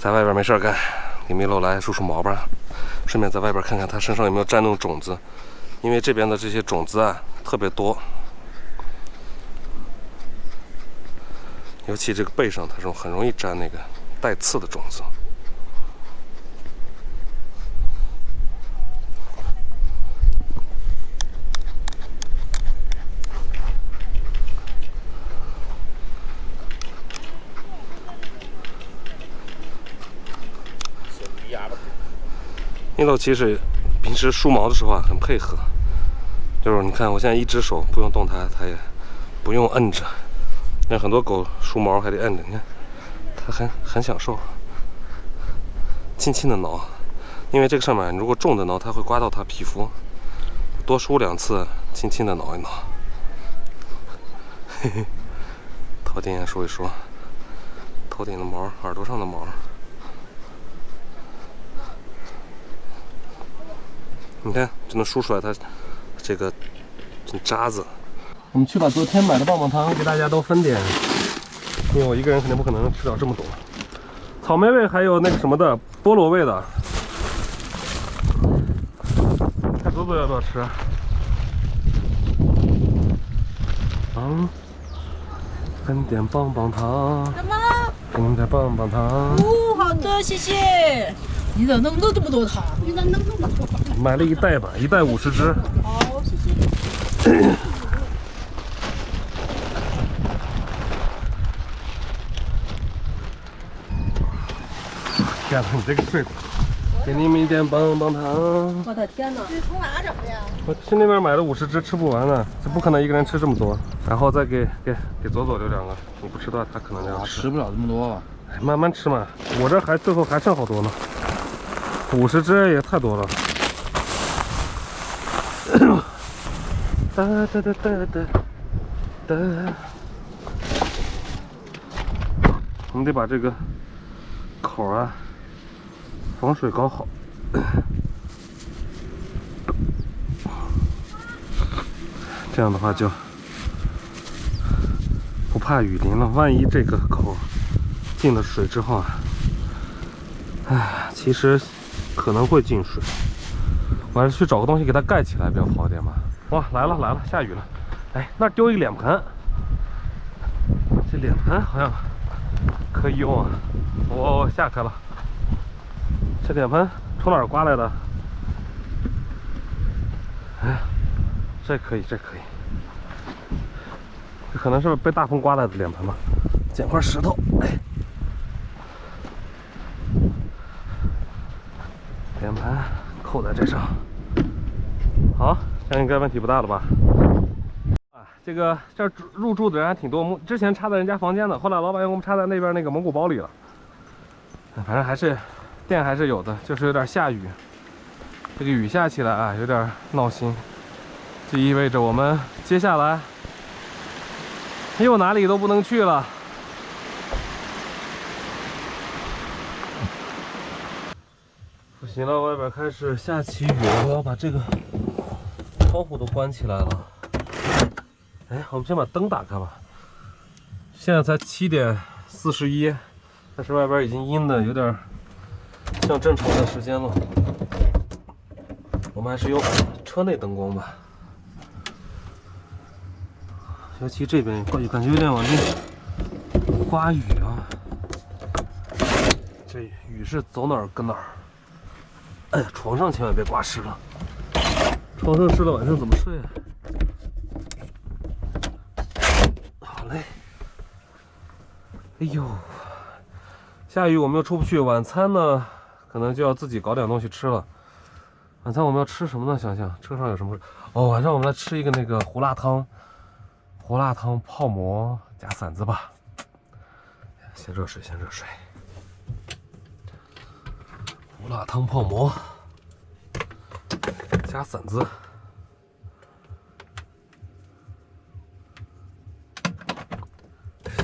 在外边没事干，给米洛来梳梳毛吧，顺便在外边看看它身上有没有沾那种种子，因为这边的这些种子啊特别多，尤其这个背上，它是很容易沾那个带刺的种子。米洛其实平时梳毛的时候啊很配合，就是你看我现在一只手不用动它，它也不用摁着。那很多狗梳毛还得摁着，你看它很享受，轻轻的挠，因为这个上面如果重的挠，它会刮到它皮肤，多梳2次，轻轻的挠一挠。嘿嘿，头顶也梳一梳，头顶的毛，耳朵上的毛。你看，就能梳出来它这个渣子。我们去把昨天买的棒棒糖给大家都分点，因为我一个人肯定不可能吃掉这么多。草莓味还有那个什么的菠萝味的，看左左要不要吃？分点棒棒糖。什么？给你们点棒棒糖。哦，好的，谢谢。你咋弄这么多糖？你咋弄这么多？买了1袋吧，1袋50只。好，谢谢。天哪，你这个水果，给你们一点棒棒糖。我的天哪！这是从哪整的呀？我去那边买了50只，吃不完呢，这不可能一个人吃这么多。然后再给左左留2个，你不吃的话，他可能要吃。吃不了这么多吧？哎，慢慢吃嘛，我这最后还剩好多呢，50只也太多了。哒哒哒哒哒哒，我们得把这个口啊防水搞好。这样的话就不怕雨淋了。万一这个口进了水之后啊，其实可能会进水，我还是去找个东西给它盖起来比较好一点吧。哇，来了，下雨了。哎，那儿丢一个脸盆，这脸盆好像可以用啊。我下开了，这脸盆从哪儿刮来的？哎，这可以，这可能是被大风刮来的脸盆吧。捡块石头，哎，脸盆扣在这上，好，这样应该问题不大了吧？这儿入住的人还挺多，之前插在人家房间的，后来老板给我们插在那边那个蒙古包里了。反正还是电还是有的，就是有点下雨，这个雨下起来啊，有点闹心，这意味着我们接下来又哪里都不能去了。不行了，外边开始下起雨了，我要把这个窗户都关起来了。哎，我们先把灯打开吧。现在才7点41，但是外边已经阴的有点像正常的时间了。我们还是用车内灯光吧。尤其这边感觉有点往进刮雨啊，这雨是走哪儿跟哪儿。哎呀，床上千万别刮湿了，床上湿了晚上怎么睡啊？好嘞。哎呦，下雨我们又出不去，晚餐呢可能就要自己搞点东西吃了。晚餐我们要吃什么呢？想想车上有什么？哦，晚上我们来吃一个那个胡辣汤泡馍加馓子吧。先热水。胡辣汤泡馍加馓子。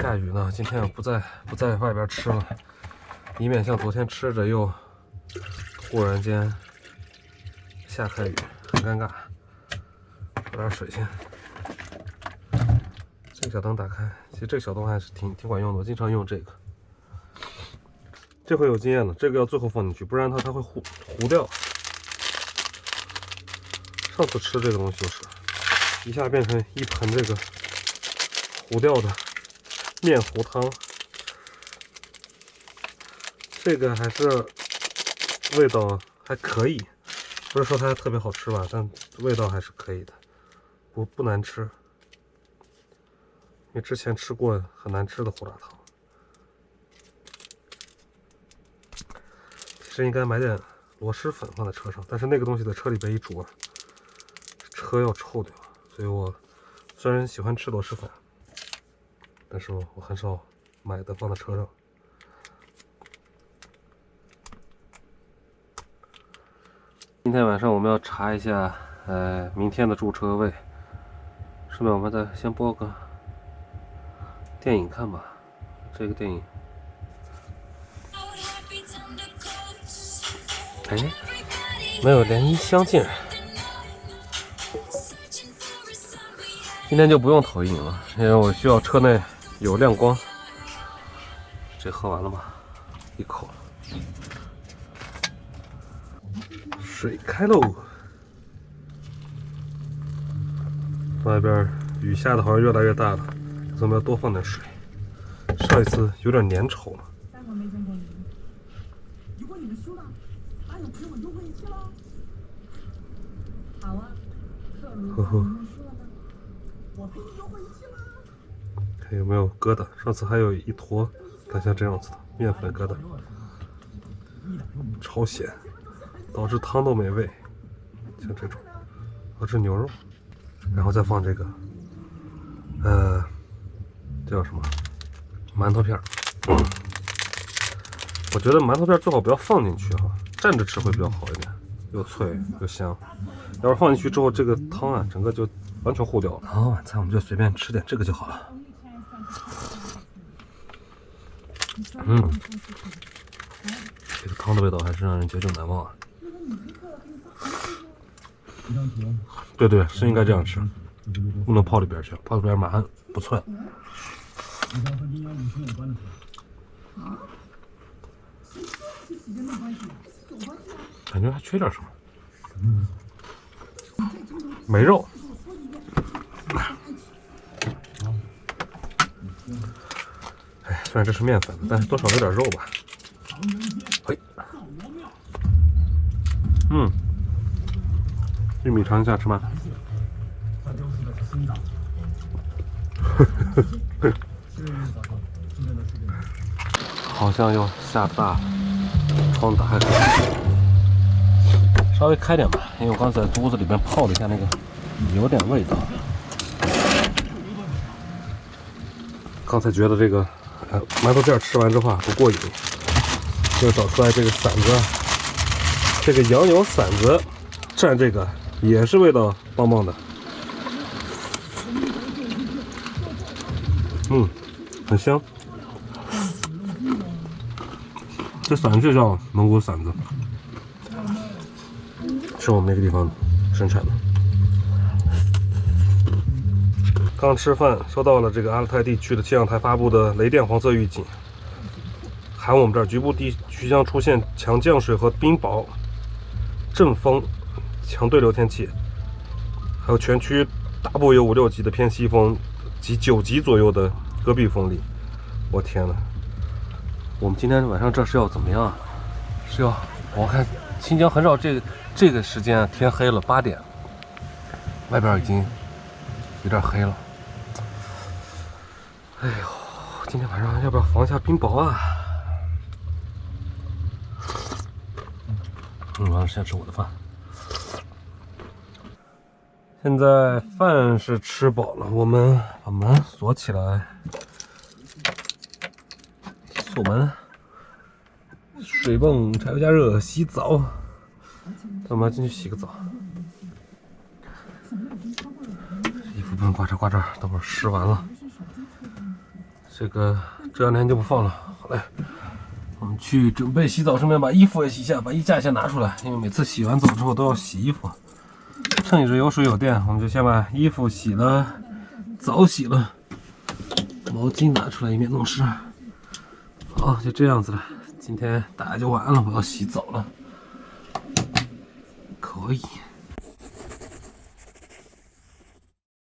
下雨呢，今天不在外边吃了，以免像昨天吃着又忽然间下开雨，很尴尬。喝点水先。这个小灯打开，其实这个小灯还是挺管用的，我经常用这个。这回有经验了，这个要最后放进去，不然它会糊掉。上次吃这个东西就是一下变成一盆这个糊掉的面糊汤。这个还是味道还可以，不是说它特别好吃吧，但味道还是可以的，不难吃。因为之前吃过很难吃的胡辣汤。其实应该买点螺蛳粉放在车上，但是那个东西在车里边一煮啊，车要臭掉。所以我虽然喜欢吃螺蛳粉，但是我很少买的放在车上。今天晚上我们要查一下，明天的驻车位。顺便我们再先播个电影看吧，这个电影。哎，没有连衣相近。今天就不用投影了，因为我需要车内有亮光。这喝完了吗？一口。水开喽！外边雨下的好像越来越大了，咱们要多放点水。上一次有点粘稠了。3个没见过你，如果你们输了，还有给我优惠期喽。好啊，可如果你们输了呢，我给你优惠期啦。看有没有疙瘩？上次还有一坨，看像这样子的面粉疙瘩，超咸。导致汤都没味，像这种，我吃牛肉，然后再放这个，这叫什么？馒头片儿。我觉得馒头片最好不要放进去哈，蘸着吃会比较好一点，又脆又香。要是放进去之后，这个汤啊，整个就完全糊掉了。然后晚餐我们就随便吃点这个就好了。这个汤的味道还是让人久久难忘啊。对，是应该这样吃，不能泡里边去，泡里边马上不脆。感觉还缺点什么，没肉。哎，虽然这是面粉，但是多少有点肉吧。嘿，玉米尝一下，吃吗？好像要下大了，窗打开，稍微开点吧，因为我刚才在屋子里边泡了一下，那个有点味道。刚才觉得这个馒头片吃完之后不过瘾，就找出来这个馓子，这个羊油馓子蘸这个也是味道棒棒的。很香。这馓子就叫蒙古馓子，是我们那个地方生产的。刚吃饭，收到了这个阿勒泰地区的气象台发布的雷电黄色预警，喊我们这儿局部地区将出现强降水和冰雹、阵风、强对流天气，还有全区大部有5、6级的偏西风及9级左右的戈壁风力。我天哪！我们今天晚上这是要怎么样啊？是要我看新疆很少这个时间啊，天黑了8点，外边已经有点黑了。哎呦，今天晚上要不要防一下冰雹啊？完了，先吃我的饭。现在饭是吃饱了，我们把门锁起来，锁门，水泵柴油加热，洗澡。咱们进去洗个澡。衣服不能刮这，等会儿湿完了。这2天就不放了。好嘞，我们去准备洗澡，顺便把衣服也洗一下，把衣架先拿出来，因为每次洗完澡之后都要洗衣服。趁着有水有电，我们就先把衣服洗了，澡洗了，毛巾拿出来以免弄湿。好，就这样子了。今今天大家就完了，我要洗澡了。可以。